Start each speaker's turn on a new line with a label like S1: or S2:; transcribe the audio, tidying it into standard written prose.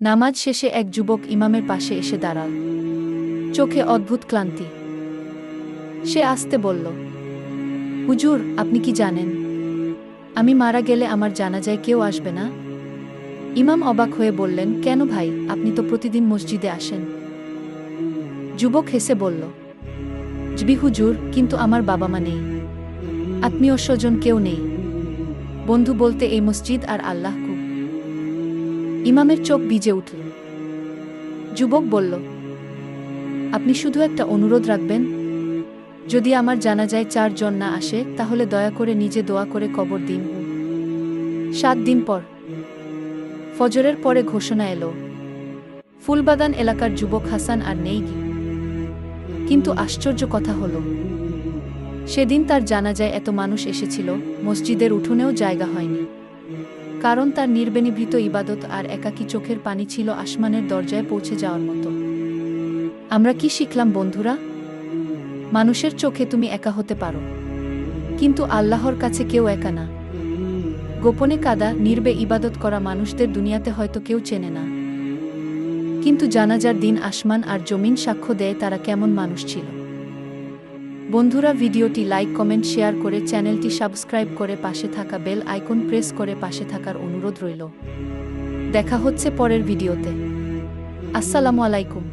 S1: নামাজ শেষে এক যুবক ইমামের পাশে এসে দাঁড়াল। চোখে অদ্ভুত ক্লান্তি। সে আস্তে বলল, হুজুর, আপনি কি জানেন আমি মারা গেলে আমার জানাজায় কেউ আসবে না? ইমাম অবাক হয়ে বললেন, কেন ভাই, আপনি তো প্রতিদিন মসজিদে আসেন। যুবক হেসে বলল, জি হুজুর, কিন্তু আমার বাবা মা নেই, আত্মীয় স্বজন কেউ নেই, বন্ধু বলতে এই মসজিদ আর আল্লাহকু। ইমামের চোখ ভিজে উঠল। যুবক বলল, আপনি শুধু একটা অনুরোধ রাখবেন? যদি আমার জানাজায় 4 জন না আসে, তাহলে দয়া করে নিজে দোয়া করে কবর দিন। 7 দিন পর ফজরের পরে ঘোষণা এলো, ফুলবাগান এলাকার যুবক হাসান আর নেই। কিন্তু আশ্চর্য কথা হলো, সেদিন তার জানাজায় এত মানুষ এসেছিল, মসজিদের উঠোনেও জায়গা হয়নি। কারণ তার নির্বেনিভৃত ইবাদত আর একাকী চোখের পানি ছিল আসমানের দরজায় পৌঁছে যাওয়ার মতো। আমরা কি শিখলাম বন্ধুরা? মানুষের চোখে তুমি একা হতে পারো, কিন্তু আল্লাহর কাছে কেউ একা না। গোপনে কাদা, নির্বে ইবাদত করা মানুষদের দুনিয়াতে হয়তো কেউ চেনে না, কিন্তু জানাজার দিন আসমান আর জমিন সাক্ষ্য দেয় তারা কেমন মানুষ ছিল। বন্ধুরা, ভিডিওটি লাইক, কমেন্ট, শেয়ার করে চ্যানেলটি সাবস্ক্রাইব করে পাশে থাকা বেল আইকন প্রেস করে পাশে থাকার অনুরোধ রইল। দেখা হচ্ছে পরের ভিডিওতে। আসসালামু আলাইকুম।